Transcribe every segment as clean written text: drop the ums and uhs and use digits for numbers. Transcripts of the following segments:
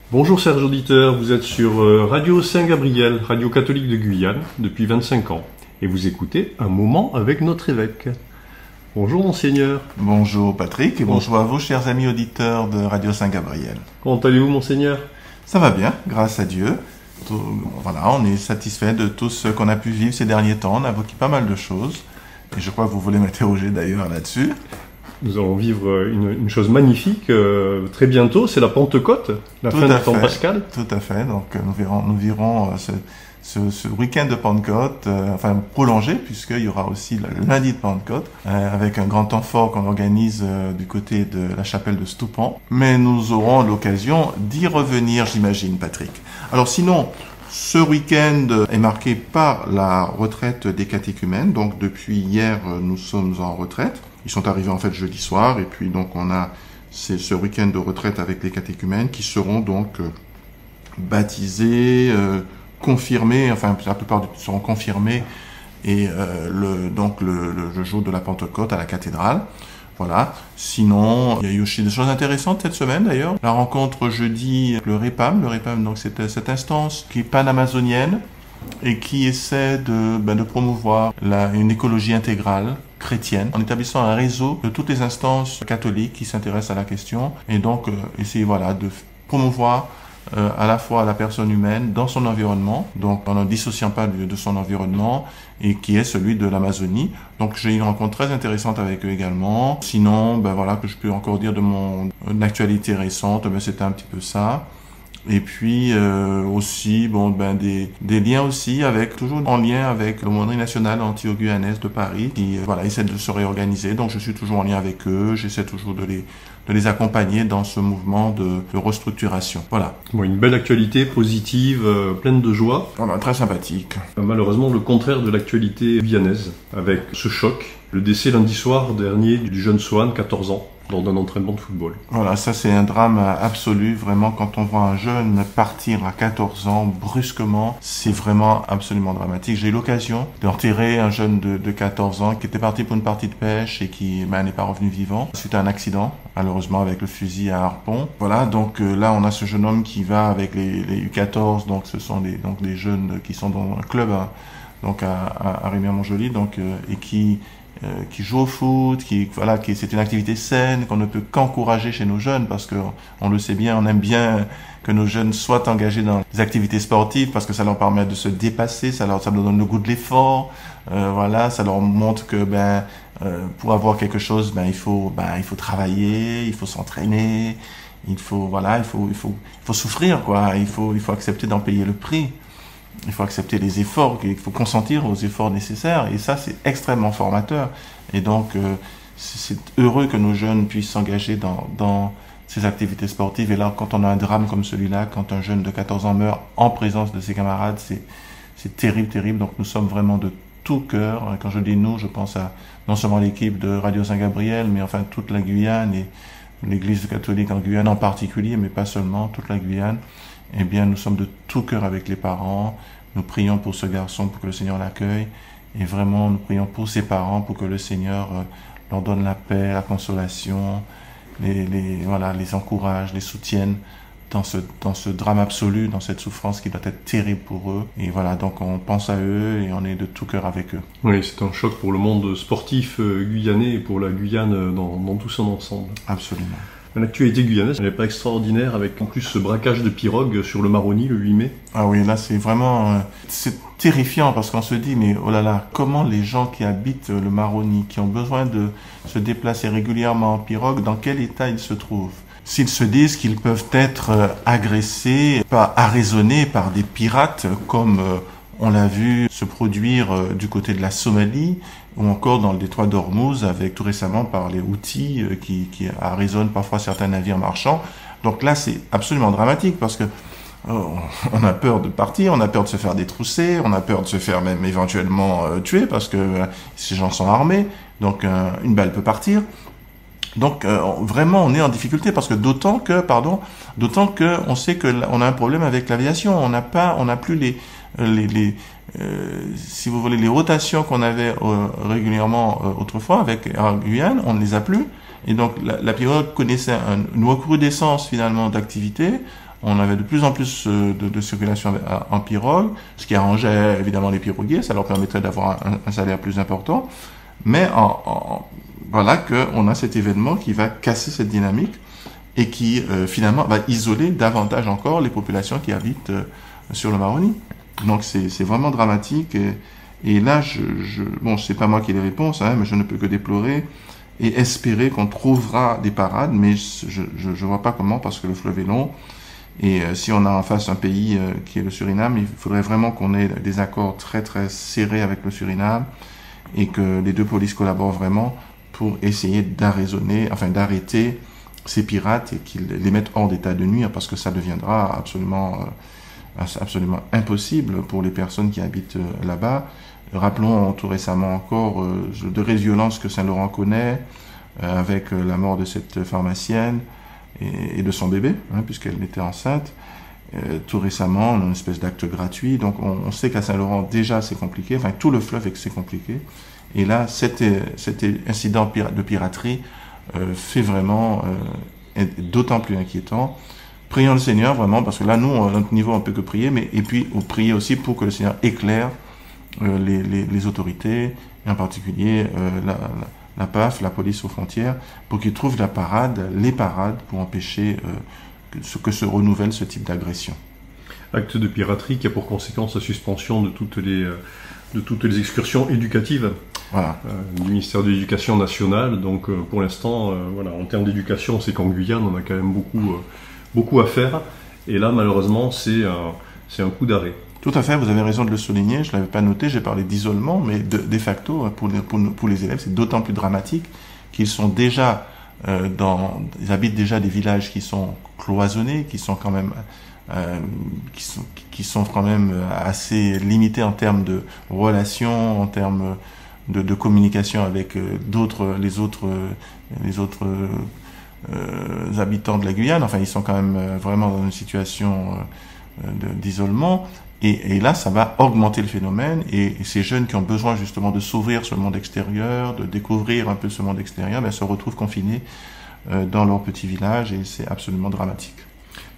Bonjour chers auditeurs, vous êtes sur Radio Saint-Gabriel, radio catholique de Guyane, depuis 25 ans, et vous écoutez Un moment avec notre évêque. Bonjour Monseigneur. Bonjour Patrick, et bonjour à vous chers amis auditeurs de Radio Saint-Gabriel. Comment allez-vous Monseigneur? Ça va bien, grâce à Dieu. Voilà, on est satisfait de tout ce qu'on a pu vivre ces derniers temps, on a évoqué pas mal de choses, et je crois que vous voulez m'interroger d'ailleurs là-dessus. Nous allons vivre une chose magnifique très bientôt, c'est la Pentecôte, la fin du temps pascal. Tout à fait, donc nous verrons ce week-end de Pentecôte, enfin prolongé, puisqu'il y aura aussi le lundi de Pentecôte, avec un grand temps fort qu'on organise du côté de la chapelle de Stoupan. Mais nous aurons l'occasion d'y revenir, j'imagine, Patrick. Alors sinon, ce week-end est marqué par la retraite des catéchumènes. Donc depuis hier, nous sommes en retraite. Ils sont arrivés en fait jeudi soir, et puis donc on a ce week-end de retraite avec les catéchumènes qui seront donc baptisés, confirmés, enfin la plupart seront confirmés, et le jour de la Pentecôte à la cathédrale. Voilà. Sinon, il y a eu aussi des choses intéressantes cette semaine d'ailleurs. La rencontre jeudi, le REPAM, donc c'est cette instance qui est panamazonienne et qui essaie de promouvoir une écologie intégrale chrétienne en établissant un réseau de toutes les instances catholiques qui s'intéressent à la question, et donc essayer de promouvoir à la fois la personne humaine dans son environnement, donc en ne dissociant pas de son environnement, et qui est celui de l'Amazonie. Donc j'ai eu une rencontre très intéressante avec eux également. Sinon, que je peux encore dire de mon actualité récente, c'était un petit peu ça. Et puis aussi des liens aussi toujours en lien avec l'aumônerie nationale antio-guyanaise de Paris qui essaie de se réorganiser. Donc je suis toujours en lien avec eux, j'essaie toujours de les accompagner dans ce mouvement de restructuration. Voilà. Bon, une belle actualité positive, pleine de joie. Voilà, très sympathique. Malheureusement, le contraire de l'actualité guyanaise, avec ce choc, le décès lundi soir dernier du jeune Swan, 14 ans, lors d'un entraînement de football. Voilà, ça c'est un drame absolu, vraiment, quand on voit un jeune partir à 14 ans, brusquement, c'est vraiment absolument dramatique. J'ai eu l'occasion d'enterrer un jeune de 14 ans qui était parti pour une partie de pêche et qui n'est pas revenu vivant suite à un accident, malheureusement avec le fusil à harpon. Voilà, donc là on a ce jeune homme qui va avec les U14, donc ce sont des jeunes qui sont dans un club à Rémière-Montjoly, et qui joue au foot, c'est une activité saine qu'on ne peut qu'encourager chez nos jeunes, parce que on le sait bien, on aime bien que nos jeunes soient engagés dans des activités sportives parce que ça leur permet de se dépasser, ça leur donne le goût de l'effort, ça leur montre que pour avoir quelque chose, il faut travailler, il faut s'entraîner, il faut souffrir quoi, il faut accepter d'en payer le prix. Il faut accepter les efforts, il faut consentir aux efforts nécessaires, et ça c'est extrêmement formateur. Et donc c'est heureux que nos jeunes puissent s'engager dans ces activités sportives. Et là, quand on a un drame comme celui-là, quand un jeune de 14 ans meurt en présence de ses camarades, c'est terrible, terrible. Donc nous sommes vraiment de tout cœur. Quand je dis nous, je pense à non seulement l'équipe de Radio Saint-Gabriel, mais enfin toute la Guyane et l'Église catholique en Guyane en particulier, mais pas seulement, toute la Guyane. Eh bien, nous sommes de tout cœur avec les parents. Nous prions pour ce garçon, pour que le Seigneur l'accueille. Et vraiment, nous prions pour ses parents, pour que le Seigneur leur donne la paix, la consolation, les encourage, les soutienne dans ce drame absolu, dans cette souffrance qui doit être terrible pour eux. Et voilà, donc on pense à eux et on est de tout cœur avec eux. Oui, c'est un choc pour le monde sportif guyanais et pour la Guyane dans tout son ensemble. Absolument. L'actualité guyanaise, elle n'est pas extraordinaire, avec en plus ce braquage de pirogue sur le Maroni le 8 mai. Ah oui, là c'est vraiment c'est terrifiant, parce qu'on se dit mais oh là là, comment les gens qui habitent le Maroni, qui ont besoin de se déplacer régulièrement en pirogue, dans quel état ils se trouvent? S'ils se disent qu'ils peuvent être agressés, arraisonnés par des pirates, comme on l'a vu se produire du côté de la Somalie, ou encore dans le détroit d'Ormuz, avec tout récemment par les Houthis qui arraisonnent parfois certains navires marchands. Donc là, c'est absolument dramatique, parce que on a peur de partir, on a peur de se faire détrousser, on a peur de se faire même éventuellement tuer, parce que ces gens sont armés, donc une balle peut partir. Donc vraiment on est en difficulté, parce que d'autant que on sait que on a un problème avec l'aviation, on n'a plus si vous voulez, les rotations qu'on avait régulièrement autrefois avec Air Guyane, on ne les a plus. Et donc la pirogue connaissait une recrudescence finalement d'activité. On avait de plus en plus de circulation en pirogue, ce qui arrangeait évidemment les piroguiers, ça leur permettrait d'avoir un salaire plus important. Mais voilà qu'on a cet événement qui va casser cette dynamique et qui finalement va isoler davantage encore les populations qui habitent sur le Maroni. Donc c'est vraiment dramatique. Et là, bon, c'est pas moi qui ai les réponses, hein, mais je ne peux que déplorer et espérer qu'on trouvera des parades, mais je vois pas comment, parce que le fleuve est long. Et si on a en face un pays qui est le Suriname, il faudrait vraiment qu'on ait des accords très très serrés avec le Suriname et que les deux polices collaborent vraiment pour essayer d'arrêter ces pirates et qu'ils les mettent hors d'état de nuire, parce que ça deviendra absolument impossible pour les personnes qui habitent là-bas. Rappelons tout récemment encore de violences que Saint-Laurent connaît avec la mort de cette pharmacienne et de son bébé, hein, puisqu'elle était enceinte. Tout récemment, on a une espèce d'acte gratuit. Donc on sait qu'à Saint-Laurent, déjà c'est compliqué, enfin tout le fleuve c'est compliqué. Et là, cet incident de piraterie fait vraiment est d'autant plus inquiétant. Prions le Seigneur vraiment, parce que là, nous, à notre niveau, on peut que prier, et puis prier aussi pour que le Seigneur éclaire les autorités, et en particulier la PAF, la police aux frontières, pour qu'ils trouvent les parades pour empêcher que se renouvelle ce type d'agression. Acte de piraterie qui a pour conséquence la suspension de toutes les excursions éducatives. Voilà. Du ministère de l'Éducation nationale. Donc pour l'instant, voilà, en termes d'éducation, c'est qu'en Guyane, on a quand même beaucoup à faire. Et là, malheureusement, c'est un coup d'arrêt. Tout à fait, vous avez raison de le souligner. Je ne l'avais pas noté, j'ai parlé d'isolement, mais de facto, pour les élèves, c'est d'autant plus dramatique qu'ils sont déjà ils habitent déjà des villages qui sont cloisonnés, qui sont quand même assez limités en termes de relations, en termes de communication avec les autres habitants de la Guyane. Enfin, ils sont quand même vraiment dans une situation d'isolement. Et là, ça va augmenter le phénomène. Et ces jeunes qui ont besoin justement de s'ouvrir sur le monde extérieur, de découvrir un peu ce monde extérieur, se retrouvent confinés dans leur petit village, et c'est absolument dramatique.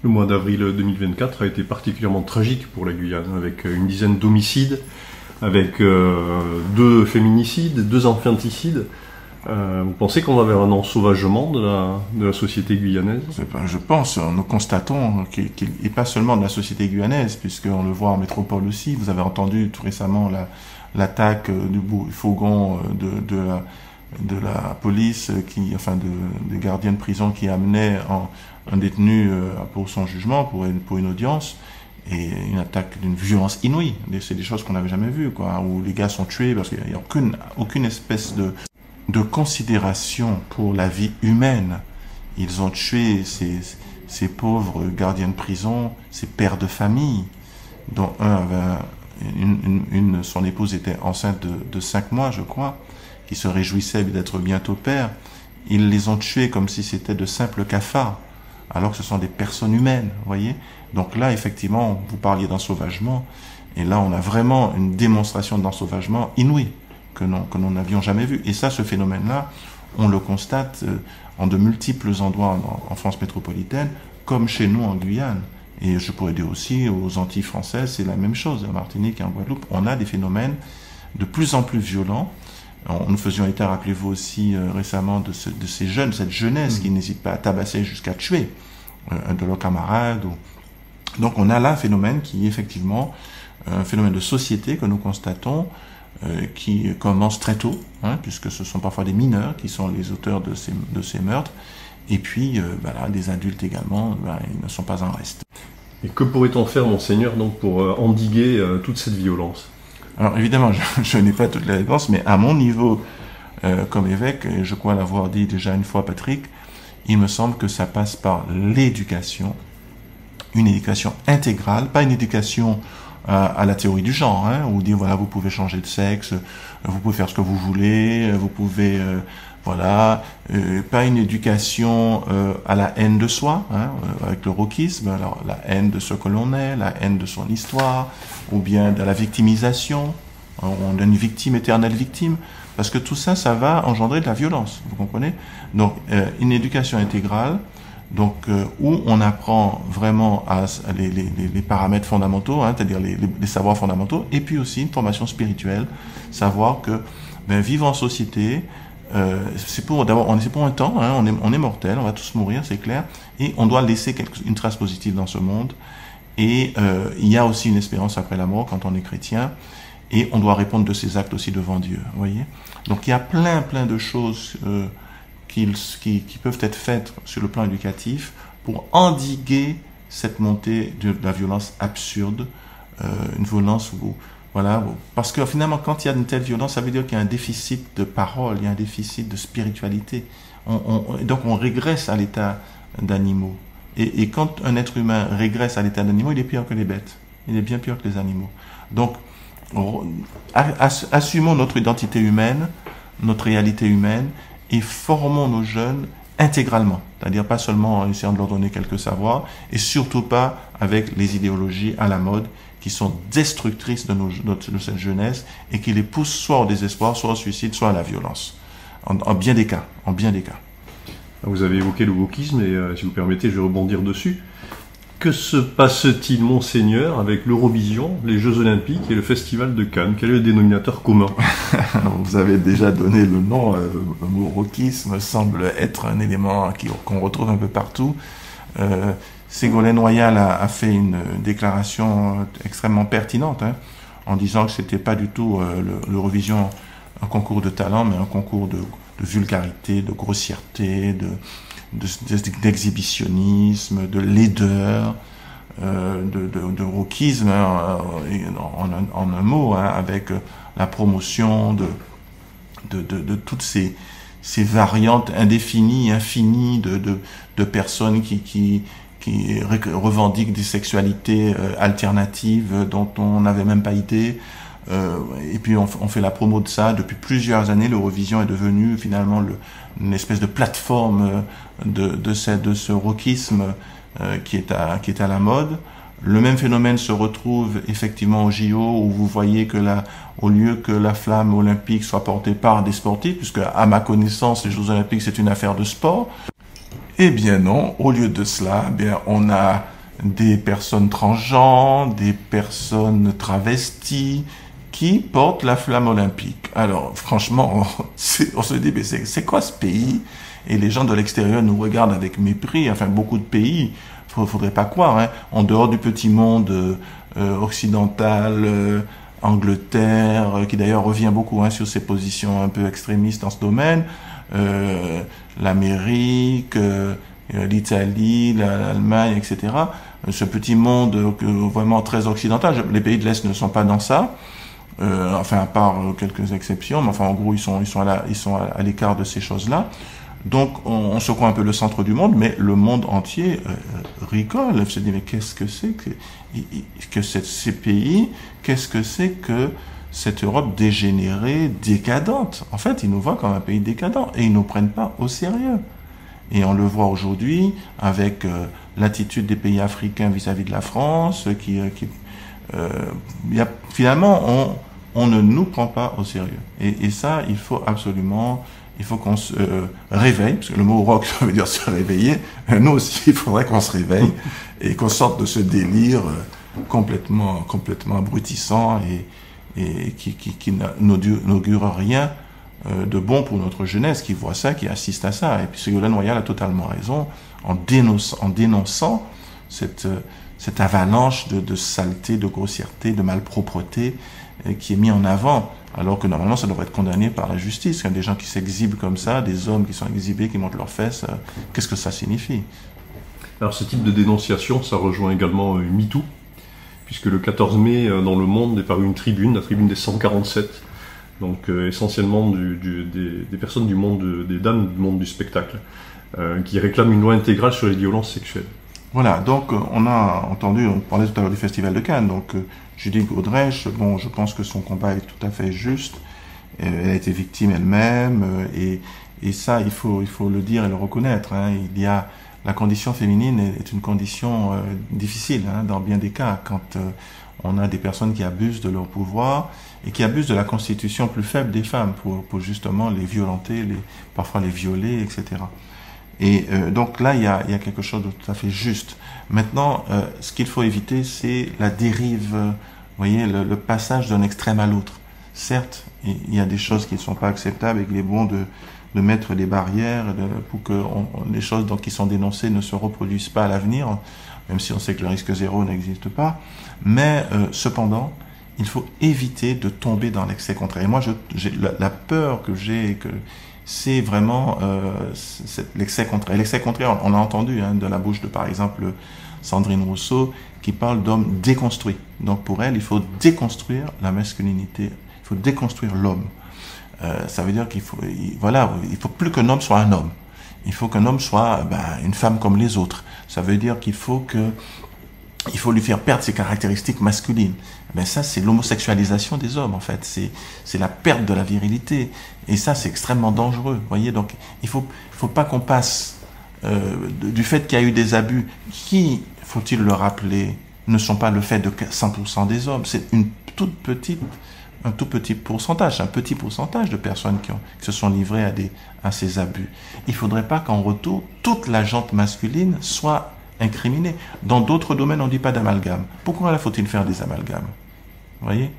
Le mois d'avril 2024 a été particulièrement tragique pour la Guyane, avec une dizaine d'homicides, avec 2 féminicides, 2 infanticides. Vous pensez qu'on va vers un ensauvagement de la société guyanaise? Je pense, nous constatons qu'il n'est pas seulement de la société guyanaise, puisqu'on le voit en métropole aussi. Vous avez entendu tout récemment l'attaque du fourgon de la police, des gardiens de prison qui amenaient un détenu pour son jugement, pour une audience. Et une attaque d'une violence inouïe. C'est des choses qu'on n'avait jamais vues, quoi, où les gars sont tués parce qu'il n'y a aucune espèce de considération pour la vie humaine. Ils ont tué ces pauvres gardiens de prison, ces pères de famille, dont son épouse était enceinte de 5 mois, je crois, qui se réjouissait d'être bientôt père. Ils les ont tués comme si c'était de simples cafards, alors que ce sont des personnes humaines, voyez. Donc là, effectivement, vous parliez d'ensauvagement, et là, on a vraiment une démonstration d'ensauvagement inouïe, que nous n'avions jamais vu. Et ça, ce phénomène-là, on le constate en de multiples endroits en France métropolitaine, comme chez nous en Guyane. Et je pourrais dire aussi aux Antilles françaises, c'est la même chose, en Martinique et en Guadeloupe. On a des phénomènes de plus en plus violents. Nous faisions état, rappelez-vous aussi récemment, de ces jeunes, cette jeunesse qui n'hésite pas à tabasser jusqu'à tuer un de leurs camarades. Donc on a là un phénomène qui est effectivement un phénomène de société que nous constatons, qui commence très tôt, hein, puisque ce sont parfois des mineurs qui sont les auteurs de ces meurtres, et puis des adultes également, ils ne sont pas en reste. Et que pourrait-on faire, Monseigneur, donc, pour endiguer toute cette violence? Alors évidemment, je n'ai pas toutes les réponses, mais à mon niveau comme évêque, et je crois l'avoir dit déjà une fois, Patrick, il me semble que ça passe par l'éducation, une éducation intégrale, pas une éducation à la théorie du genre, hein, où dire voilà, vous pouvez changer de sexe, vous pouvez faire ce que vous voulez, vous pouvez voilà, pas une éducation à la haine de soi, hein, avec le wokisme, alors la haine de ce que l'on est, la haine de son histoire, ou bien de la victimisation. On a une victime, éternelle victime, parce que tout ça, ça va engendrer de la violence, vous comprenez? Donc, une éducation intégrale, donc où on apprend vraiment les paramètres fondamentaux, hein, c'est-à-dire les savoirs fondamentaux, et puis aussi une formation spirituelle, savoir que vivre en société, c'est pour un temps, hein, on est mortel, on va tous mourir, c'est clair, et on doit laisser une trace positive dans ce monde. Et il y a aussi une espérance après la mort quand on est chrétien, et on doit répondre de ses actes aussi devant Dieu, vous voyez. Donc il y a plein de choses qui peuvent être faites sur le plan éducatif pour endiguer cette montée de la violence absurde, une violence où, voilà, parce que finalement quand il y a une telle violence, ça veut dire qu'il y a un déficit de parole, il y a un déficit de spiritualité. Donc on régresse à l'état d'animaux. Et quand un être humain régresse à l'état d'animaux, il est pire que les bêtes. Il est bien pire que les animaux. Donc, assumons notre identité humaine, notre réalité humaine, et formons nos jeunes intégralement. C'est-à-dire pas seulement en essayant de leur donner quelques savoirs, et surtout pas avec les idéologies à la mode qui sont destructrices de cette jeunesse et qui les poussent soit au désespoir, soit au suicide, soit à la violence. En bien des cas. Vous avez évoqué le wokisme et si vous permettez, je vais rebondir dessus. Que se passe-t-il, Monseigneur, avec l'Eurovision, les Jeux Olympiques et le Festival de Cannes? Quel est le dénominateur commun? Vous avez déjà donné le nom. Le mot wokisme semble être un élément qu'on retrouve un peu partout. Ségolène Royal a fait une déclaration extrêmement pertinente, hein, en disant que c'était pas du tout l'Eurovision un concours de talent, mais un concours de vulgarité, de grossièreté, d'exhibitionnisme, de laideur, de wokisme, hein, en un mot, hein, avec la promotion de toutes ces variantes indéfinies, infinies de personnes qui revendiquent des sexualités alternatives dont on n'avait même pas idée. Et puis on fait la promo de ça depuis plusieurs années. L'Eurovision est devenue finalement une espèce de plateforme de ce wokisme qui est à la mode. Le même phénomène se retrouve effectivement au JO, où vous voyez que au lieu que la flamme olympique soit portée par des sportifs, puisque à ma connaissance les Jeux olympiques c'est une affaire de sport, eh bien non, au lieu de cela, eh bien on a des personnes transgenres, des personnes travesties qui portent la flamme olympique. Alors franchement, on se dit, mais c'est quoi ce pays? Et les gens de l'extérieur nous regardent avec mépris. Enfin, beaucoup de pays, faudrait pas croire, hein, en dehors du petit monde occidental, Angleterre, qui d'ailleurs revient beaucoup, hein, sur ses positions un peu extrémistes dans ce domaine, l'Amérique, l'Italie, l'Allemagne, etc. Ce petit monde vraiment très occidental. Les pays de l'Est ne sont pas dans ça. Enfin, à part quelques exceptions, mais enfin, en gros, ils sont à l'écart de ces choses-là. Donc, on se croit un peu le centre du monde, mais le monde entier rigole. Se dit, mais qu'est-ce que c'est que ces pays? Qu'est-ce que c'est que cette Europe dégénérée, décadente? En fait, ils nous voient comme un pays décadent et ils nous prennent pas au sérieux. Et on le voit aujourd'hui avec l'attitude des pays africains vis-à-vis de la France, finalement, on ne nous prend pas au sérieux. Et ça, il faut qu'on se réveille, parce que le mot rock, ça veut dire se réveiller. Nous aussi, il faudrait qu'on se réveille et qu'on sorte de ce délire complètement abrutissant et qui n'augure rien de bon pour notre jeunesse, qui voit ça, qui assiste à ça. Et puis Ségolène Royal a totalement raison en dénonçant cette avalanche de saleté, de grossièreté, de malpropreté qui est mis en avant, alors que normalement ça devrait être condamné par la justice. Quand des gens qui s'exhibent comme ça, des hommes qui sont exhibés, qui montrent leurs fesses, qu'est-ce que ça signifie? Alors ce type de dénonciation, ça rejoint également MeToo, puisque le 14 mai, dans Le Monde, est paru une tribune, la tribune des 147, donc essentiellement des personnes du monde, des dames du monde du spectacle, qui réclament une loi intégrale sur les violences sexuelles. Voilà, donc on a entendu, on parlait tout à l'heure du Festival de Cannes, donc Judith Godrèche, bon, je pense que son combat est tout à fait juste. Elle a été victime elle-même, et ça, il faut le dire et le reconnaître. Hein. Il y a la condition féminine est une condition difficile dans bien des cas, quand on a des personnes qui abusent de leur pouvoir et qui abusent de la constitution plus faible des femmes pour justement les violenter, parfois les violer, etc. Et donc là, il y a quelque chose de tout à fait juste. Maintenant, ce qu'il faut éviter, c'est la dérive, vous voyez, le passage d'un extrême à l'autre. Certes, il y a des choses qui ne sont pas acceptables et qu'il est bon de mettre des barrières pour que les choses qui sont dénoncées ne se reproduisent pas à l'avenir, même si on sait que le risque zéro n'existe pas. Mais cependant, il faut éviter de tomber dans l'excès contraire. Et moi, la peur que j'ai, c'est vraiment l'excès contraire. L'excès contraire, on a entendu de la bouche de, par exemple, Sandrine Rousseau, qui parle d'homme déconstruit. Donc pour elle, il faut déconstruire la masculinité, il faut déconstruire l'homme. Ça veut dire qu'il faut plus qu'un homme soit un homme. Il faut qu'un homme soit une femme comme les autres. Ça veut dire qu'il faut lui faire perdre ses caractéristiques masculines. Ça, c'est l'homosexualisation des hommes, en fait. C'est la perte de la virilité. Et ça, c'est extrêmement dangereux. Vous voyez, donc, il faut pas qu'on passe du fait qu'il y a eu des abus qui, faut-il le rappeler, ne sont pas le fait de 100% des hommes. C'est un tout petit pourcentage, un petit pourcentage de personnes qui se sont livrées à ces abus. Il ne faudrait pas qu'en retour, toute la gente masculine soit incriminée. Dans d'autres domaines, on ne dit pas d'amalgame. Pourquoi là faut-il faire des amalgames? Vous voyez?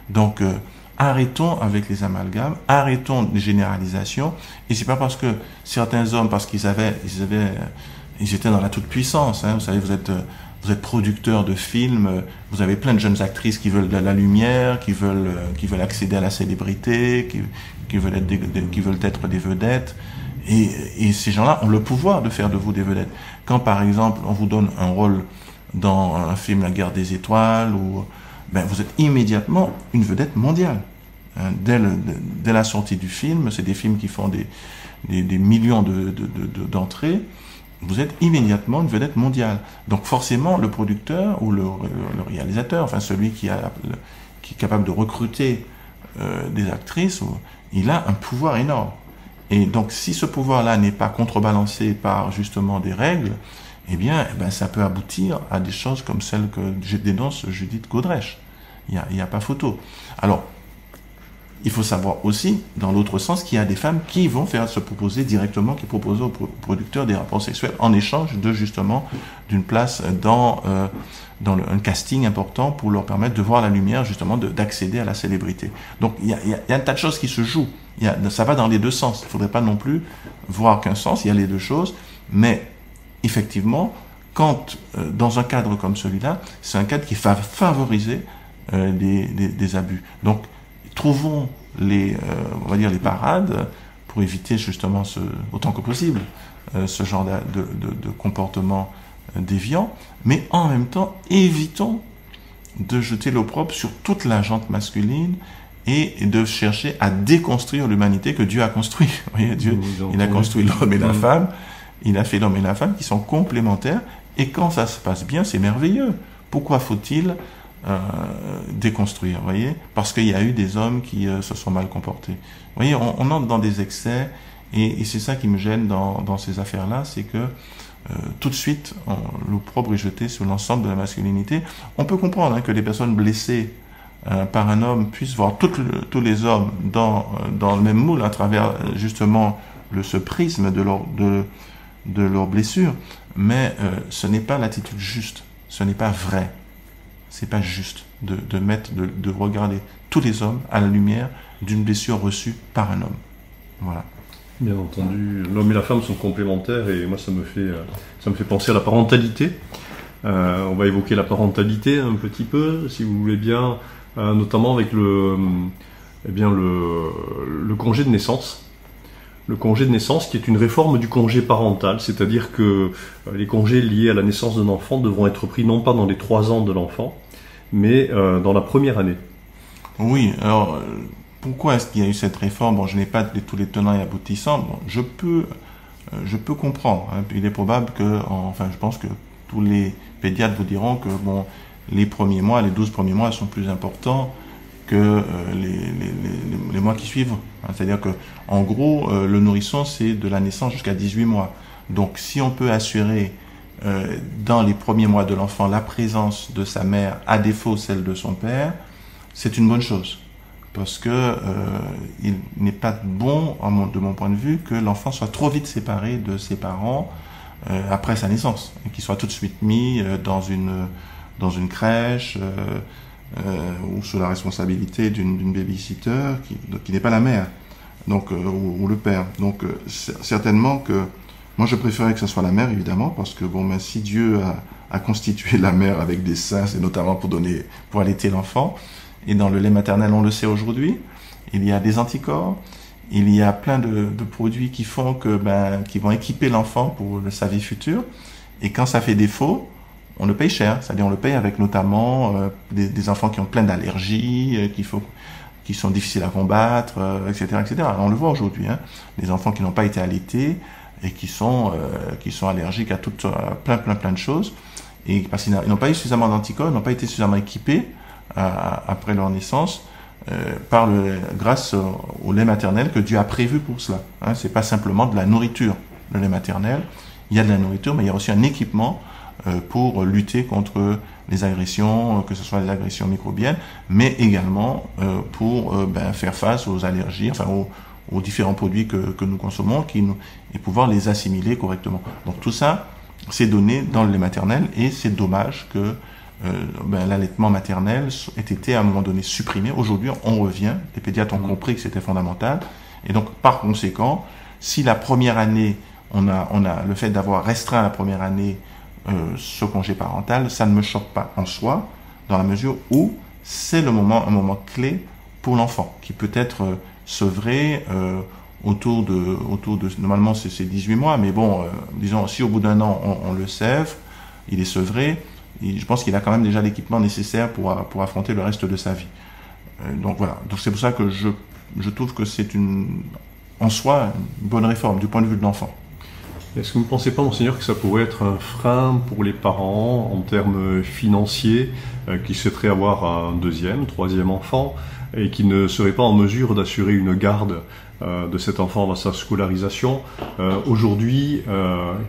Donc, arrêtons avec les amalgames, arrêtons les généralisations. Et c'est pas parce que certains hommes, parce qu'ils étaient dans la toute-puissance, vous savez, vous êtes producteur de films, vous avez plein de jeunes actrices qui veulent de la lumière, qui veulent accéder à la célébrité, qui veulent être des vedettes. Et ces gens-là ont le pouvoir de faire de vous des vedettes. Quand, par exemple, on vous donne un rôle dans un film La Guerre des Étoiles, vous êtes immédiatement une vedette mondiale. Dès la sortie du film, c'est des films qui font des millions d'entrées. Vous êtes immédiatement une vedette mondiale. Donc forcément, le producteur ou le réalisateur, enfin celui qui est capable de recruter des actrices, il a un pouvoir énorme. Et donc si ce pouvoir-là n'est pas contrebalancé par justement des règles, ça peut aboutir à des choses comme celles que je dénonce Judith Godrèche. Il y a pas photo. Alors, il faut savoir aussi, dans l'autre sens, qu'il y a des femmes qui vont se proposer directement, qui proposent aux producteurs des rapports sexuels en échange d'une place dans un casting important pour leur permettre de voir la lumière, justement, d'accéder à la célébrité. Donc, il y a un tas de choses qui se jouent. Ça va dans les deux sens. Il ne faudrait pas non plus voir qu'un sens, il y a les deux choses. Mais, effectivement, quand, dans un cadre comme celui-là, c'est un cadre qui va favoriser des abus. Donc, trouvons les parades pour éviter justement autant que possible ce genre de comportement déviant, mais en même temps évitons de jeter l'opprobre sur toute la gente masculine et de chercher à déconstruire l'humanité que Dieu a construit. Vous voyez, Dieu, il a construit l'homme et la femme, il a fait l'homme et la femme qui sont complémentaires, et quand ça se passe bien, c'est merveilleux. Pourquoi faut-il déconstruire, voyez, parce qu'il y a eu des hommes qui se sont mal comportés. Vous voyez, on entre dans des excès, et c'est ça qui me gêne dans ces affaires-là, c'est que tout de suite, l'opprobre est jeté sur l'ensemble de la masculinité. On peut comprendre que des personnes blessées par un homme puissent voir tous les hommes dans le même moule à travers justement ce prisme de leur blessure, mais ce n'est pas l'attitude juste, ce n'est pas vrai. C'est pas juste de regarder tous les hommes à la lumière d'une blessure reçue par un homme. Voilà. Bien entendu, l'homme et la femme sont complémentaires, et moi ça me fait penser à la parentalité. On va évoquer la parentalité un petit peu, si vous voulez bien, notamment avec le congé de naissance. Le congé de naissance qui est une réforme du congé parental, c'est-à-dire que les congés liés à la naissance d'un enfant devront être pris non pas dans les 3 ans de l'enfant, mais dans la première année. Oui, alors pourquoi est-ce qu'il y a eu cette réforme? Bon, je n'ai pas tous les tenants et aboutissants. Bon, je peux comprendre. Il est probable que, je pense que tous les pédiatres vous diront que bon, les premiers mois, les 12 premiers mois sont plus importants que les mois qui suivent. C'est-à-dire que, en gros, le nourrisson, c'est de la naissance jusqu'à 18 mois. Donc, si on peut assurer dans les premiers mois de l'enfant la présence de sa mère, à défaut celle de son père, c'est une bonne chose. Parce que il n'est pas bon, de mon point de vue, que l'enfant soit trop vite séparé de ses parents après sa naissance, et qu'il soit tout de suite mis dans une crèche ou sous la responsabilité d'une babysitter qui n'est pas la mère, donc ou le père. Donc certainement que moi je préférais que ce soit la mère, évidemment, parce que bon, ben, si Dieu a constitué la mère avec des seins, c'est notamment pour allaiter l'enfant. Et dans le lait maternel, on le sait aujourd'hui, il y a des anticorps, il y a plein de produits qui font qui vont équiper l'enfant pour sa vie future. Et quand ça fait défaut, on le paye cher. C'est-à-dire, on le paye avec notamment des enfants qui ont plein d'allergies, qui sont difficiles à combattre, etc., etc. Alors, on le voit aujourd'hui, hein, des enfants qui n'ont pas été allaités et qui sont allergiques à plein de choses. Et parce qu'ils n'ont pas eu suffisamment d'anticorps, ils n'ont pas été suffisamment équipés après leur naissance, grâce au lait maternel que Dieu a prévu pour cela. Hein, c'est pas simplement de la nourriture, le lait maternel. Il y a de la nourriture, mais il y a aussi un équipement pour lutter contre les agressions, que ce soit les agressions microbiennes, mais également pour faire face aux allergies, enfin aux différents produits que nous consommons, et pouvoir les assimiler correctement. Donc tout ça, c'est donné dans le lait maternel, et c'est dommage que l'allaitement maternel ait été à un moment donné supprimé. Aujourd'hui, on revient. Les pédiatres ont compris que c'était fondamental. Et donc, par conséquent, si la première année, on a le fait d'avoir restreint la première année ce congé parental, ça ne me choque pas en soi, dans la mesure où c'est un moment clé pour l'enfant, qui peut être sevré autour de normalement c'est 18 mois, mais bon, disons, si au bout d'un an on le sèvre, il est sevré, et je pense qu'il a quand même déjà l'équipement nécessaire pour affronter le reste de sa vie. Donc voilà. Donc c'est pour ça que je trouve que c'est en soi une bonne réforme du point de vue de l'enfant. Est-ce que vous ne pensez pas, Monseigneur, que ça pourrait être un frein pour les parents en termes financiers qui souhaiteraient avoir un deuxième, troisième enfant et qui ne seraient pas en mesure d'assurer une garde de cet enfant dans sa scolarisation? Aujourd'hui,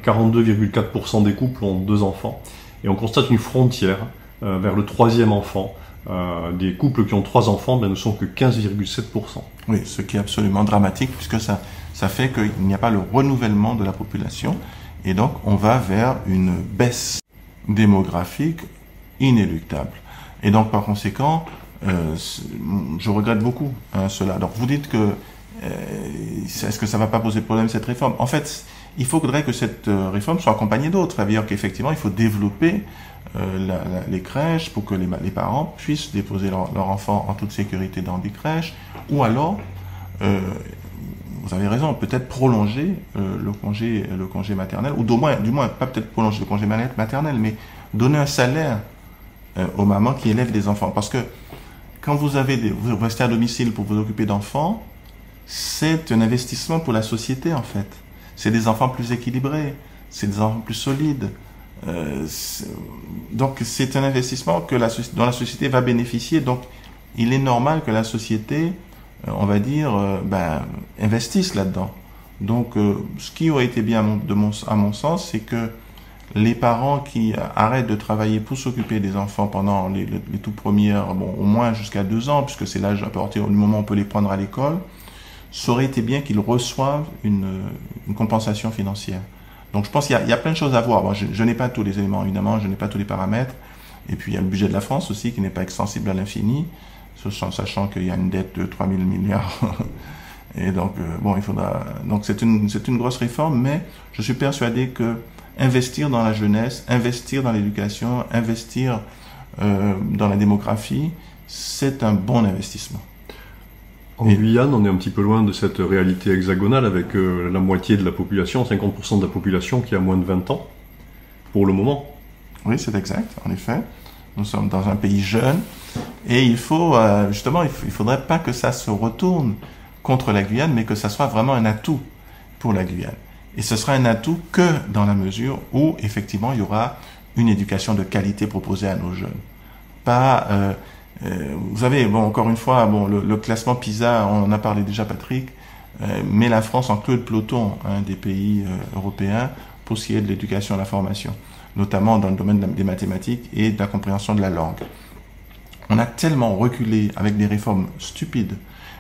42,4% des couples ont 2 enfants. Et on constate une frontière vers le troisième enfant. Des couples qui ont 3 enfants ne sont que 15,7%. Oui, ce qui est absolument dramatique, puisque ça fait qu'il n'y a pas le renouvellement de la population. Et donc, on va vers une baisse démographique inéluctable. Et donc, par conséquent, je regrette beaucoup cela. Donc, vous dites que est-ce que ça ne va pas poser problème, cette réforme? En fait, il faudrait que cette réforme soit accompagnée d'autres. C'est-à-dire qu'effectivement, il faut développer les crèches pour que les parents puissent déposer leur enfant en toute sécurité dans des crèches. Ou alors, vous avez raison, peut-être prolonger le congé maternel, ou du moins, pas peut-être prolonger le congé maternel, mais donner un salaire aux mamans qui élèvent des enfants. Parce que quand vous restez à domicile pour vous occuper d'enfants, c'est un investissement pour la société, en fait. C'est des enfants plus équilibrés, c'est des enfants plus solides. Donc, c'est un investissement dont la société va bénéficier. Donc, il est normal que la société, on va dire, investisse là-dedans. Donc, ce qui aurait été bien à mon sens, c'est que les parents qui arrêtent de travailler pour s'occuper des enfants pendant les tout premières, au moins jusqu'à 2 ans, puisque c'est l'âge à partir du moment où on peut les prendre à l'école, ça aurait été bien qu'ils reçoivent une compensation financière. Donc je pense qu'il y a plein de choses à voir. Bon, je n'ai pas tous les éléments, évidemment, je n'ai pas tous les paramètres. Et puis il y a le budget de la France aussi qui n'est pas extensible à l'infini, sachant qu'il y a une dette de 3 000 milliards. Et donc, il faudra. Donc c'est une grosse réforme, mais je suis persuadé que investir dans la jeunesse, investir dans l'éducation, investir dans la démographie, c'est un bon investissement. En Guyane, on est un petit peu loin de cette réalité hexagonale avec la moitié de la population, 50% de la population qui a moins de 20 ans, pour le moment. Oui, c'est exact, en effet. Nous sommes dans un pays jeune et il faudrait pas que ça se retourne contre la Guyane, mais que ça soit vraiment un atout pour la Guyane. Et ce sera un atout que dans la mesure où, effectivement, il y aura une éducation de qualité proposée à nos jeunes. Pas, vous savez, bon, encore une fois, bon, le classement PISA, on en a parlé déjà, Patrick, met la France en queue de peloton des pays européens pour ce qui est de l'éducation et de la formation, notamment dans le domaine des mathématiques et de la compréhension de la langue. On a tellement reculé avec des réformes stupides,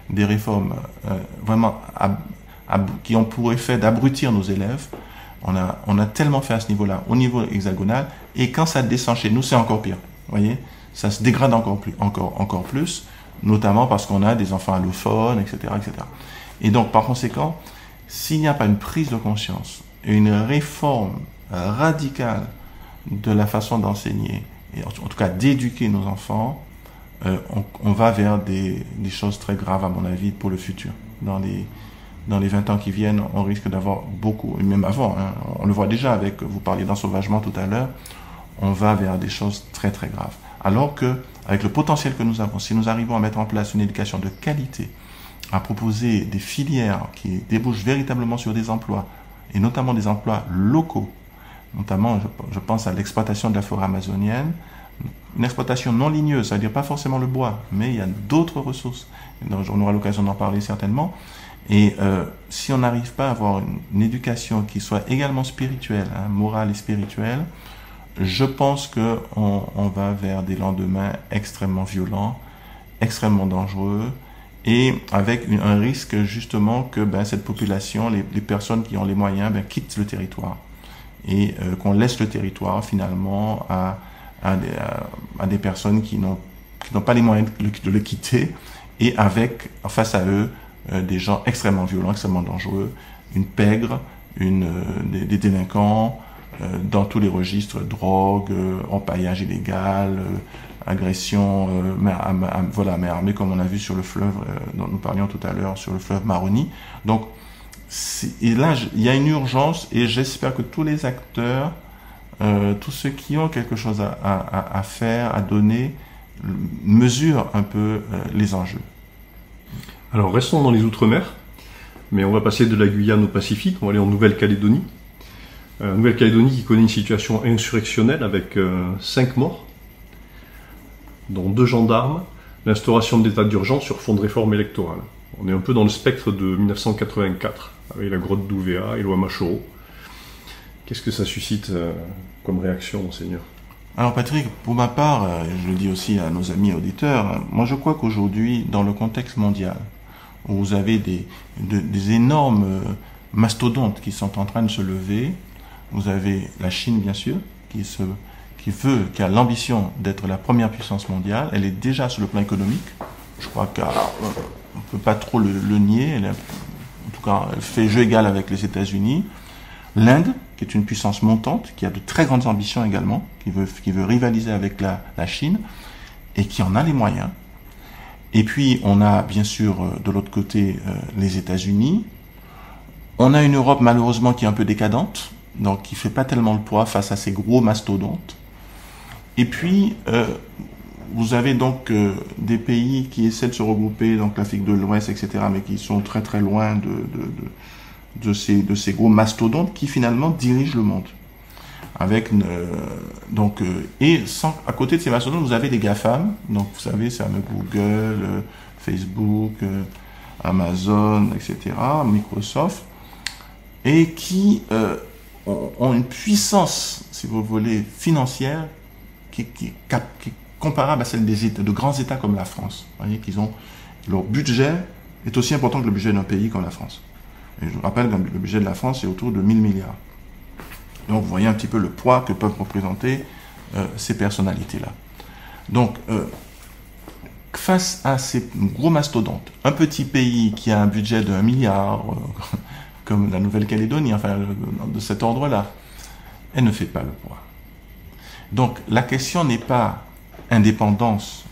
des réformes vraiment qui ont pour effet d'abrutir nos élèves. On a tellement fait à ce niveau-là, au niveau hexagonal, et quand ça descend chez nous, c'est encore pire. Vous voyez, ça se dégrade encore plus, notamment parce qu'on a des enfants allophones, etc., etc. Et donc, par conséquent, s'il n'y a pas une prise de conscience et une réforme radicale de la façon d'enseigner, et en tout cas d'éduquer nos enfants, on va vers des choses très graves, à mon avis, pour le futur. Dans les 20 ans qui viennent, on risque d'avoir beaucoup, et même avant, on le voit déjà avec, vous parliez d'ensauvagement tout à l'heure, on va vers des choses très très graves. Alors que, avec le potentiel que nous avons, si nous arrivons à mettre en place une éducation de qualité, à proposer des filières qui débouchent véritablement sur des emplois, et notamment des emplois locaux, notamment je pense à l'exploitation de la forêt amazonienne, une exploitation non ligneuse, c'est-à-dire pas forcément le bois, mais il y a d'autres ressources. On aura l'occasion d'en parler certainement. Et si on n'arrive pas à avoir une éducation qui soit également spirituelle, morale et spirituelle, je pense qu'on va vers des lendemains extrêmement violents, extrêmement dangereux, et avec un risque justement que cette population, les personnes qui ont les moyens, quittent le territoire. Et qu'on laisse le territoire finalement à des personnes qui n'ont pas les moyens de le quitter, et avec face à eux des gens extrêmement violents, extrêmement dangereux, une pègre, des délinquants dans tous les registres, drogue, empaillage illégal, agression, mer armée, comme on a vu sur le fleuve dont nous parlions tout à l'heure, sur le fleuve Maroni. Donc, et là, il y a une urgence, et j'espère que tous les acteurs, tous ceux qui ont quelque chose à faire, à donner, mesurent un peu les enjeux. Alors, restons dans les Outre-mer, mais on va passer de la Guyane au Pacifique, on va aller en Nouvelle-Calédonie. Nouvelle-Calédonie qui connaît une situation insurrectionnelle avec 5 morts, dont 2 gendarmes, l'instauration de l'état d'urgence sur fond de réforme électorale. On est un peu dans le spectre de 1984, avec la grotte d'Ouvéa et l'Ouamachoro. Qu'est-ce que ça suscite comme réaction, monseigneur? Alors Patrick, pour ma part, je le dis aussi à nos amis auditeurs, moi je crois qu'aujourd'hui, dans le contexte mondial, où vous avez des énormes mastodontes qui sont en train de se lever, vous avez la Chine bien sûr, qui a l'ambition d'être la première puissance mondiale. Elle est déjà sur le plan économique. Je crois qu'on ne peut pas trop le nier. En tout cas, elle fait jeu égal avec les États-Unis. L'Inde, qui est une puissance montante, qui a de très grandes ambitions également, qui veut rivaliser avec la Chine, et qui en a les moyens. Et puis, on a bien sûr de l'autre côté les États-Unis. On a une Europe malheureusement qui est un peu décadente, donc qui ne fait pas tellement le poids face à ces gros mastodontes. Et puis, vous avez donc des pays qui essaient de se regrouper, donc l'Afrique de l'Ouest, etc., mais qui sont très très loin de ces gros mastodontes qui finalement dirigent le monde. Avec à côté de ces mastodontes, vous avez des GAFAM, donc vous savez, c'est Google, Facebook, Amazon, etc., Microsoft, et qui ont une puissance, si vous voulez, financière qui est comparable à celle de grands États comme la France. Vous voyez leur budget est aussi important que le budget d'un pays comme la France. Et je vous rappelle que le budget de la France est autour de 1000 milliards. Donc vous voyez un petit peu le poids que peuvent représenter ces personnalités-là. Donc, face à ces gros mastodontes, un petit pays qui a un budget de 1 milliard, comme la Nouvelle-Calédonie, enfin de cet ordre-là, elle ne fait pas le poids. Donc la question n'est pas indépendance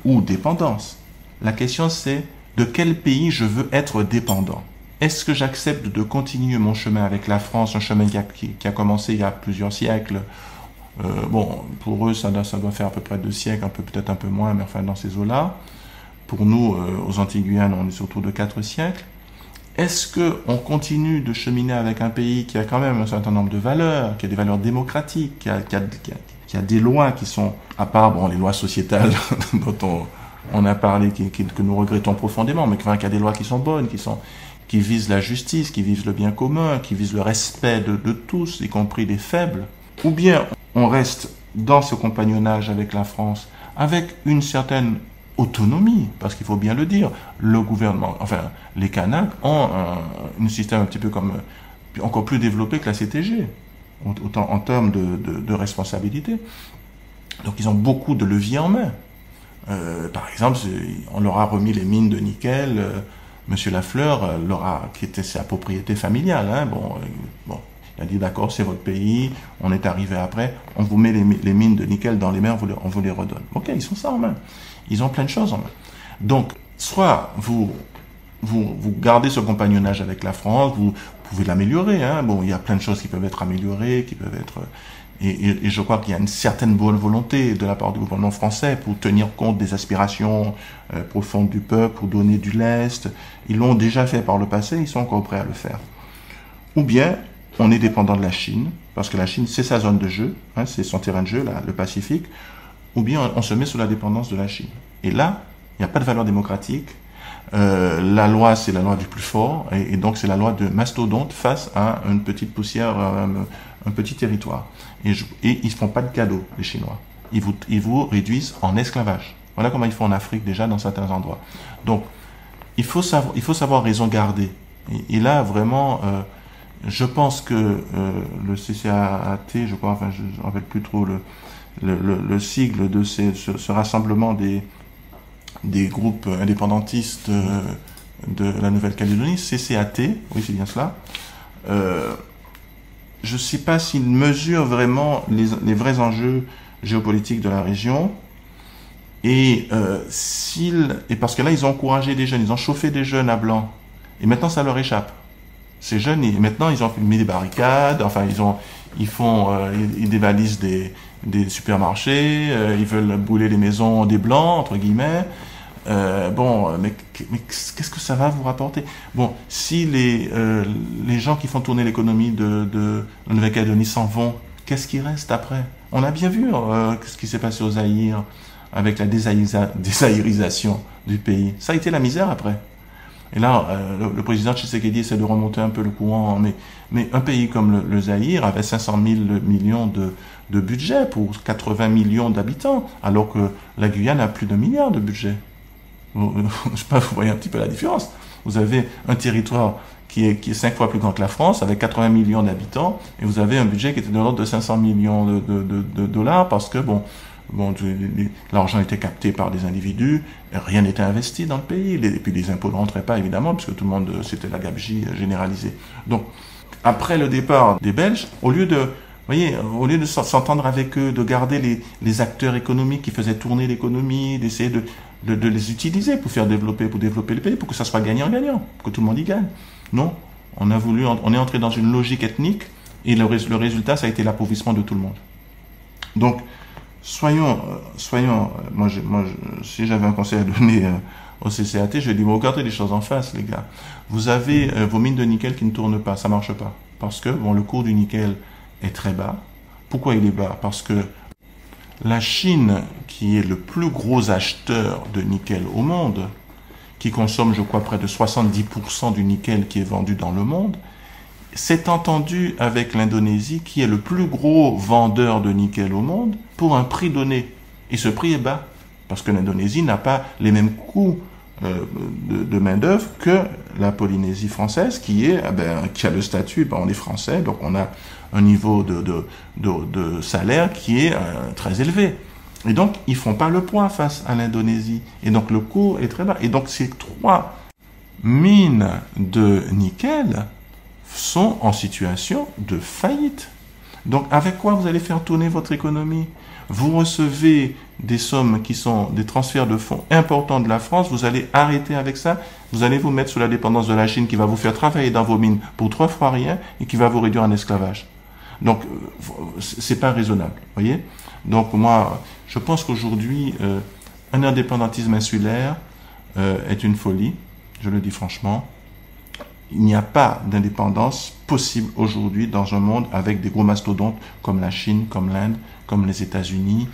ou dépendance. La question c'est de quel pays je veux être dépendant. Est-ce que j'accepte de continuer mon chemin avec la France, un chemin qui a commencé il y a plusieurs siècles? Pour eux, ça doit faire à peu près 2 siècles, peut-être un peu moins, mais enfin dans ces eaux-là. Pour nous, aux Antilles-Guyane, on est autour de 4 siècles. est-ce qu'on continue de cheminer avec un pays qui a quand même un certain nombre de valeurs, qui a des valeurs démocratiques, qui a des lois qui sont, à part les lois sociétales dont on a parlé, que nous regrettons profondément, mais qu'il y a des lois qui sont bonnes, qui visent la justice, qui visent le bien commun, qui visent le respect de tous, y compris des faibles, ou bien on reste dans ce compagnonnage avec la France, avec une certaine autonomie, parce qu'il faut bien le dire, le gouvernement, enfin les Kanaks ont un système un petit peu encore plus développé que la CTG, en termes de responsabilité. Donc ils ont beaucoup de leviers en main. Par exemple, on leur a remis les mines de nickel, Monsieur Lafleur, qui était sa propriété familiale, hein, il a dit d'accord, c'est votre pays, on est arrivé après, on vous met les mines de nickel dans les mains, on vous les redonne. Ok, ils sont ça en main. Ils ont plein de choses en main. Donc, soit vous gardez ce compagnonnage avec la France, vous pouvez l'améliorer. Hein. Il y a plein de choses qui peuvent être améliorées, qui peuvent être... Et je crois qu'il y a une certaine bonne volonté de la part du gouvernement français pour tenir compte des aspirations profondes du peuple, pour donner du lest. Ils l'ont déjà fait par le passé, ils sont encore prêts à le faire. Ou bien, on est dépendant de la Chine, parce que la Chine, c'est sa zone de jeu, hein, c'est son terrain de jeu, le Pacifique. Ou bien on se met sous la dépendance de la Chine. Et là, il n'y a pas de valeur démocratique. La loi, c'est la loi du plus fort, et donc c'est la loi de mastodonte face à une petite poussière, un petit territoire. Et ils ne font pas de cadeaux, les Chinois. Ils vous réduisent en esclavage. Voilà comment ils font en Afrique déjà dans certains endroits. Donc, il faut savoir raison garder. Et là, vraiment, je pense que le CCAT, je crois, enfin, je ne me rappelle plus trop le sigle de ce rassemblement des groupes indépendantistes de la Nouvelle-Calédonie, CCAT, oui c'est bien cela, je ne sais pas s'ils mesurent vraiment les vrais enjeux géopolitiques de la région, et parce que là ils ont encouragé des jeunes, ils ont chauffé des jeunes à blanc, et maintenant ça leur échappe. Ces jeunes, maintenant ils ont mis des barricades, enfin ils dévalisent des supermarchés, ils veulent brûler les maisons des blancs, entre guillemets. Mais qu'est-ce que ça va vous rapporter? Bon, si les gens qui font tourner l'économie de la Nouvelle-Calédonie s'en vont, qu'est-ce qui reste après? On a bien vu ce qui s'est passé au Zaïre avec la désaïrisation du pays. Ça a été la misère après. Et là, le président Tshisekedi essaie de remonter un peu le courant, mais un pays comme le Zaïre avait 500 000 millions de budget pour 80 millions d'habitants, alors que la Guyane a plus d'1 milliard de budget. Je sais pas, vous voyez un petit peu la différence. Vous avez un territoire qui est 5 fois plus grand que la France, avec 80 millions d'habitants, et vous avez un budget qui était de l'ordre de 500 millions de dollars, parce que l'argent était capté par des individus, rien n'était investi dans le pays, et puis les impôts ne rentraient pas évidemment, puisque tout le monde, c'était la gabegie généralisée. Donc, après le départ des Belges, au lieu de s'entendre avec eux, de garder les acteurs économiques qui faisaient tourner l'économie, d'essayer de les utiliser pour développer le pays, pour que ça soit gagnant-gagnant, pour que tout le monde y gagne. Non, on est entré dans une logique ethnique, et le résultat, ça a été l'appauvrissement de tout le monde. Donc, soyons, si j'avais un conseil à donner au CCAT, je dis, regardez les choses en face, les gars. Vous avez vos mines de nickel qui ne tournent pas, ça marche pas. Parce que, le cours du nickel est très bas. Pourquoi il est bas? Parce que la Chine, qui est le plus gros acheteur de nickel au monde, qui consomme, je crois, près de 70% du nickel qui est vendu dans le monde, s'est entendu avec l'Indonésie, qui est le plus gros vendeur de nickel au monde, pour un prix donné. Et ce prix est bas, parce que l'Indonésie n'a pas les mêmes coûts de main-d'œuvre que la Polynésie française, qui a le statut, on est français, donc on a un niveau de salaire qui est très élevé. Et donc, ils font pas le poids face à l'Indonésie. Et donc, le coût est très bas. Et donc, ces 3 mines de nickel sont en situation de faillite. Donc, avec quoi vous allez faire tourner votre économie? Vous recevez des sommes qui sont des transferts de fonds importants de la France, vous allez arrêter avec ça, vous allez vous mettre sous la dépendance de la Chine qui va vous faire travailler dans vos mines pour 3 fois rien et qui va vous réduire en esclavage. Donc, c'est pas raisonnable, voyez? Donc, moi, je pense qu'aujourd'hui, un indépendantisme insulaire est une folie, je le dis franchement. Il n'y a pas d'indépendance possible aujourd'hui dans un monde avec des gros mastodontes comme la Chine, comme l'Inde, comme les États-Unis.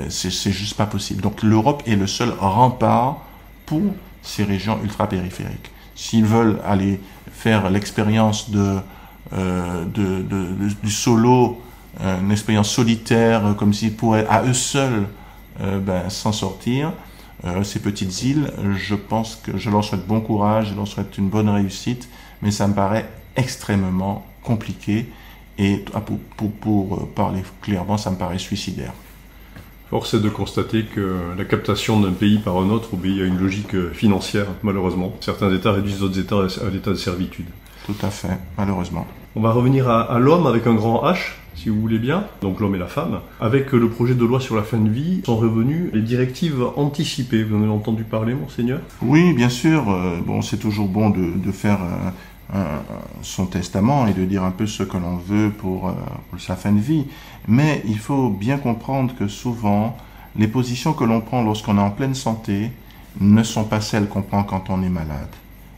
C'est juste pas possible. Donc l'Europe est le seul rempart pour ces régions ultra-périphériques. S'ils veulent aller faire l'expérience du solo, une expérience solitaire, comme s'ils pourraient à eux seuls s'en sortir, ces petites îles, je pense que je leur souhaite bon courage, je leur souhaite une bonne réussite, mais ça me paraît extrêmement compliqué et pour parler clairement, ça me paraît suicidaire. Force est de constater que la captation d'un pays par un autre obéit à une logique financière, malheureusement. Certains États réduisent d'autres États à l'état de servitude. Tout à fait, malheureusement. On va revenir à l'homme avec un grand H, si vous voulez bien, donc l'homme et la femme. Avec le projet de loi sur la fin de vie, sont revenues les directives anticipées. Vous en avez entendu parler, monseigneur? Oui, bien sûr. C'est toujours bon de faire son testament et de dire un peu ce que l'on veut pour sa fin de vie. Mais il faut bien comprendre que souvent, les positions que l'on prend lorsqu'on est en pleine santé ne sont pas celles qu'on prend quand on est malade.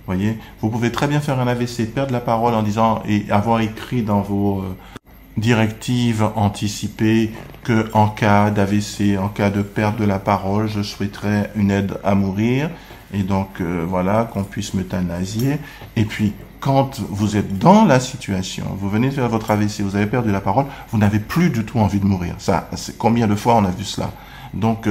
Voyez, vous pouvez très bien faire un AVC, perdre la parole en disant et avoir écrit dans vos directives anticipées que en cas d'AVC, en cas de perte de la parole, je souhaiterais une aide à mourir et donc voilà qu'on puisse m'euthanasier. Et puis quand vous êtes dans la situation, vous venez de faire votre AVC, vous avez perdu la parole, vous n'avez plus du tout envie de mourir. Ça, combien de fois on a vu cela? Donc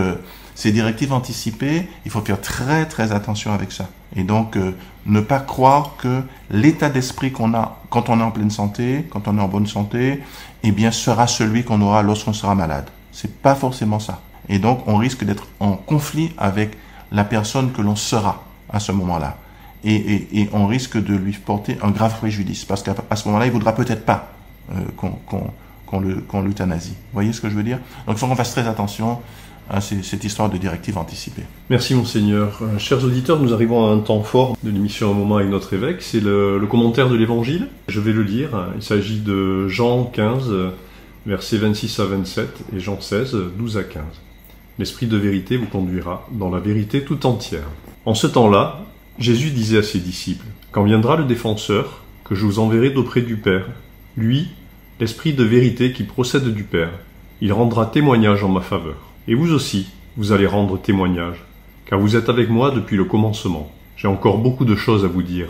ces directives anticipées, il faut faire très très attention avec ça. Et donc, ne pas croire que l'état d'esprit qu'on a quand on est en pleine santé, quand on est en bonne santé, eh bien, sera celui qu'on aura lorsqu'on sera malade. C'est pas forcément ça. Et donc, on risque d'être en conflit avec la personne que l'on sera à ce moment-là. Et on risque de lui porter un grave préjudice. Parce qu'à ce moment-là, il voudra peut-être pas qu'on l'euthanasie. Vous voyez ce que je veux dire? Donc, il faut qu'on fasse très attention à cette histoire de directive anticipée. Merci monseigneur. Chers auditeurs, nous arrivons à un temps fort de l'émission Un moment avec notre évêque. C'est le commentaire de l'évangile. Je vais le lire. Il s'agit de Jean 15, versets 26 à 27 et Jean 16, 12 à 15. L'esprit de vérité vous conduira dans la vérité tout entière. En ce temps-là, Jésus disait à ses disciples, « Quand viendra le défenseur, que je vous enverrai d'auprès du Père, lui, l'esprit de vérité qui procède du Père, il rendra témoignage en ma faveur. Et vous aussi, vous allez rendre témoignage, car vous êtes avec moi depuis le commencement. J'ai encore beaucoup de choses à vous dire,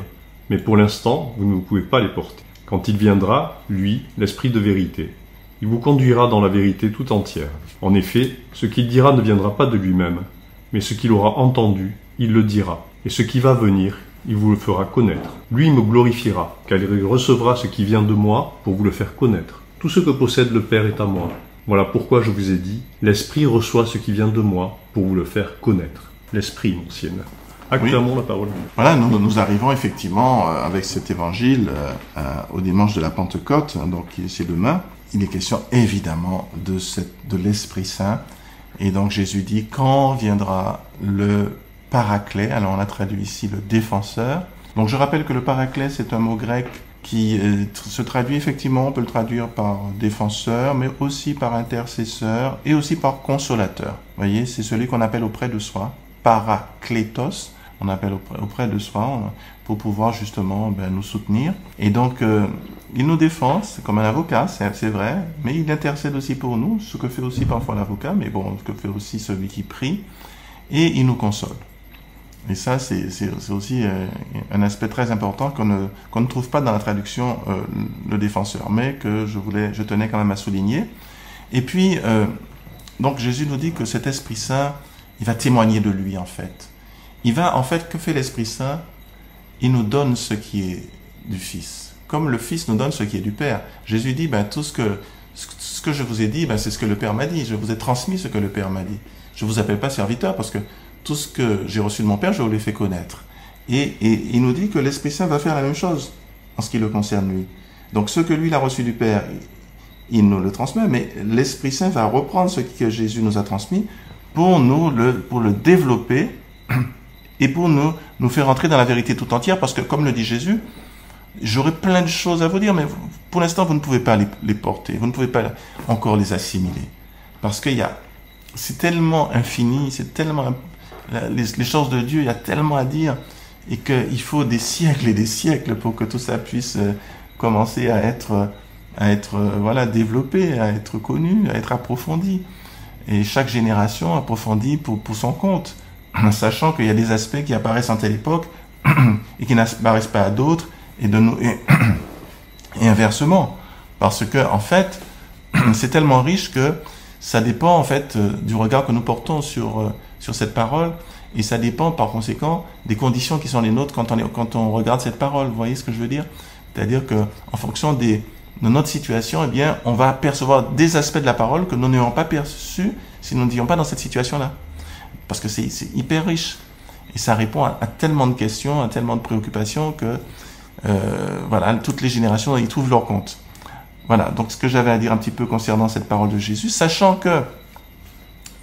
mais pour l'instant, vous ne pouvez pas les porter. Quand il viendra, lui, l'esprit de vérité, il vous conduira dans la vérité tout entière. En effet, ce qu'il dira ne viendra pas de lui-même, mais ce qu'il aura entendu, il le dira. Et ce qui va venir, il vous le fera connaître. Lui me glorifiera, car il recevra ce qui vient de moi pour vous le faire connaître. Tout ce que possède le Père est à moi. Voilà pourquoi je vous ai dit, l'Esprit reçoit ce qui vient de moi pour vous le faire connaître. L'Esprit, monseigneur. Acclamons la parole. Voilà, nous arrivons effectivement avec cet évangile au dimanche de la Pentecôte, donc c'est demain. Il est question évidemment de l'Esprit Saint. Et donc Jésus dit, quand viendra le Paraclet, alors on a traduit ici le défenseur. Donc je rappelle que le Paraclet, c'est un mot grec qui se traduit effectivement, on peut le traduire par défenseur, mais aussi par intercesseur et aussi par consolateur. Vous voyez, c'est celui qu'on appelle auprès de soi, paraklétos, on appelle auprès de soi pour pouvoir justement nous soutenir. Et donc, il nous défend, c'est comme un avocat, c'est vrai, mais il intercède aussi pour nous, ce que fait aussi parfois l'avocat, mais bon, ce que fait aussi celui qui prie, et il nous console. Et ça, c'est aussi un aspect très important qu'on ne trouve pas dans la traduction le défenseur, mais que je tenais quand même à souligner. Et puis, donc Jésus nous dit que cet Esprit Saint, il va témoigner de lui en fait. Que fait l'Esprit Saint? Il nous donne ce qui est du Fils, comme le Fils nous donne ce qui est du Père. Jésus dit, tout ce que je vous ai dit, c'est ce que le Père m'a dit. Je vous ai transmis ce que le Père m'a dit. Je vous appelle pas serviteur parce que tout ce que j'ai reçu de mon Père, je vous l'ai fait connaître. Et il nous dit que l'Esprit Saint va faire la même chose en ce qui le concerne lui. Donc ce que lui il a reçu du Père, il nous le transmet, mais l'Esprit Saint va reprendre ce que Jésus nous a transmis pour le développer et pour nous faire entrer dans la vérité tout entière, parce que comme le dit Jésus, j'aurais plein de choses à vous dire, mais pour l'instant vous ne pouvez pas les porter, vous ne pouvez pas encore les assimiler, parce que c'est tellement infini, c'est tellement les choses de Dieu, il y a tellement à dire et qu'il faut des siècles et des siècles pour que tout ça puisse commencer à être développé, à être connu, à être approfondi. Et chaque génération approfondit pour son compte, sachant qu'il y a des aspects qui apparaissent en telle époque et qui n'apparaissent pas à d'autres, et inversement. Parce que, en fait, c'est tellement riche que ça dépend, en fait, du regard que nous portons sur cette parole, et ça dépend, par conséquent, des conditions qui sont les nôtres quand on regarde cette parole. Vous voyez ce que je veux dire? C'est-à-dire que, en fonction de notre situation, eh bien, on va percevoir des aspects de la parole que nous n'aurions pas perçus si nous n'étions pas dans cette situation-là. Parce que c'est hyper riche. Et ça répond à tellement de questions, à tellement de préoccupations que, toutes les générations y trouvent leur compte. Voilà. Donc, ce que j'avais à dire un petit peu concernant cette parole de Jésus, sachant que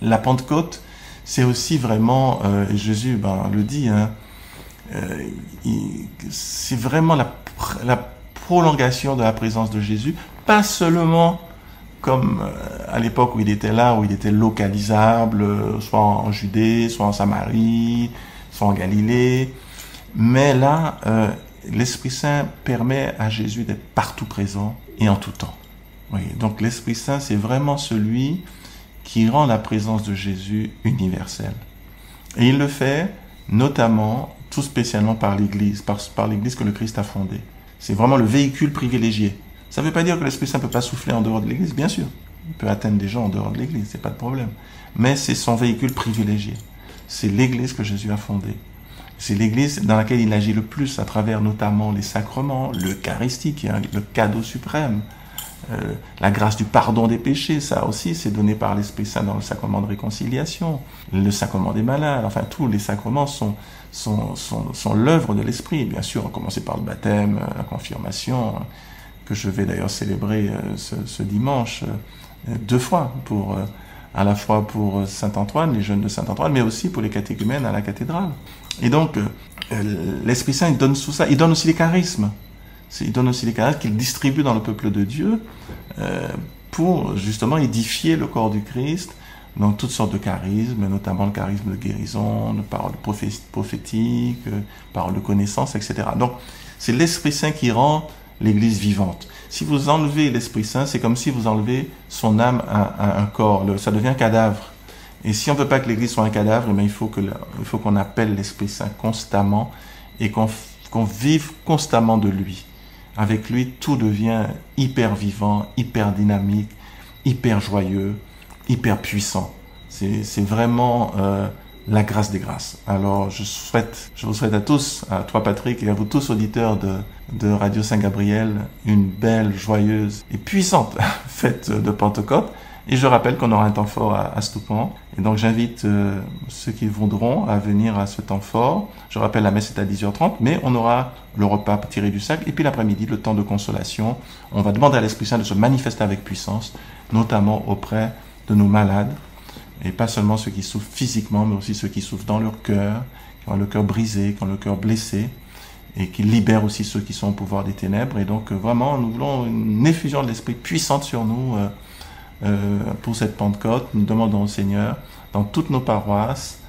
la Pentecôte, c'est aussi vraiment, Jésus le dit, c'est vraiment la prolongation de la présence de Jésus, pas seulement comme à l'époque où il était là, où il était localisable, soit en Judée, soit en Samarie, soit en Galilée, mais là, l'Esprit Saint permet à Jésus d'être partout présent et en tout temps. Oui, donc l'Esprit Saint, c'est vraiment celui qui rend la présence de Jésus universelle. Et il le fait notamment, tout spécialement par l'Église, par l'Église que le Christ a fondée. C'est vraiment le véhicule privilégié. Ça ne veut pas dire que l'Esprit Saint ne peut pas souffler en dehors de l'Église, bien sûr. Il peut atteindre des gens en dehors de l'Église, c'est pas de problème. Mais c'est son véhicule privilégié. C'est l'Église que Jésus a fondée. C'est l'Église dans laquelle il agit le plus, à travers notamment les sacrements, l'Eucharistie, qui est le cadeau suprême, la grâce du pardon des péchés, ça aussi c'est donné par l'Esprit Saint dans le sacrement de réconciliation, le sacrement des malades, enfin tous les sacrements sont l'œuvre de l'Esprit. Bien sûr, on commence par le baptême, la confirmation, que je vais d'ailleurs célébrer ce dimanche 2 fois, à la fois pour Saint-Antoine, les jeunes de Saint-Antoine, mais aussi pour les catéchumènes à la cathédrale. Et donc, l'Esprit Saint, il donne tout ça, il donne aussi les charismes. Il donne aussi les charismes qu'il distribue dans le peuple de Dieu pour justement édifier le corps du Christ, donc toutes sortes de charismes, notamment le charisme de guérison, de paroles prophétiques, paroles de connaissance, etc. Donc, c'est l'Esprit Saint qui rend l'Église vivante. Si vous enlevez l'Esprit Saint, c'est comme si vous enlevez son âme à un corps, ça devient un cadavre. Et si on ne veut pas que l'Église soit un cadavre, il faut qu'on appelle l'Esprit Saint constamment et qu'on vive constamment de lui. Avec lui, tout devient hyper vivant, hyper dynamique, hyper joyeux, hyper puissant. C'est vraiment la grâce des grâces. Alors, je vous souhaite à tous, à toi Patrick et à vous tous auditeurs de Radio Saint-Gabriel, une belle, joyeuse et puissante fête de Pentecôte. Et je rappelle qu'on aura un temps fort à Stoupan. Et donc, j'invite ceux qui voudront à venir à ce temps fort. Je rappelle, la messe est à 10h30, mais on aura le repas tiré du sac. Et puis l'après-midi, le temps de consolation. On va demander à l'Esprit Saint de se manifester avec puissance, notamment auprès de nos malades. Et pas seulement ceux qui souffrent physiquement, mais aussi ceux qui souffrent dans leur cœur, qui ont le cœur brisé, qui ont le cœur blessé, et qui libèrent aussi ceux qui sont au pouvoir des ténèbres. Et donc, vraiment, nous voulons une effusion de l'Esprit puissante sur nous pour cette Pentecôte. Nous demandons au Seigneur, dans toutes nos paroisses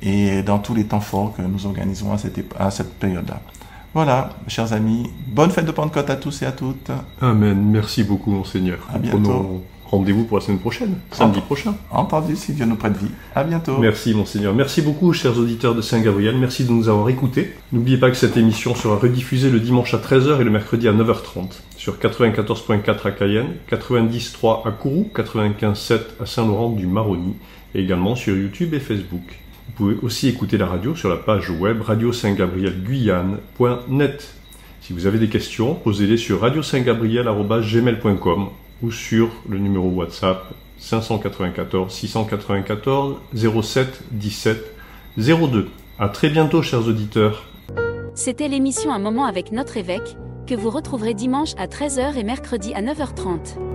et dans tous les temps forts que nous organisons à cette période-là. Voilà, chers amis, bonne fête de Pentecôte à tous et à toutes. Amen. Merci beaucoup, Monseigneur. À bientôt. Rendez-vous pour la semaine prochaine, samedi prochain. Entendu, si Dieu nous prête vie. À bientôt. Merci, Monseigneur. Merci beaucoup, chers auditeurs de Saint-Gabriel. Merci de nous avoir écoutés. N'oubliez pas que cette émission sera rediffusée le dimanche à 13h et le mercredi à 9h30 sur 94.4 à Cayenne, 90.3 à Kourou, 95.7 à Saint-Laurent-du-Maroni et également sur YouTube et Facebook. Vous pouvez aussi écouter la radio sur la page web radio-saint-gabriel-guyane.net. Si vous avez des questions, posez-les sur radio-saint-gabriel@gmail.com ou sur le numéro WhatsApp 594 694 07 17 02. À très bientôt, chers auditeurs. C'était l'émission Un moment avec notre évêque, que vous retrouverez dimanche à 13h et mercredi à 9h30.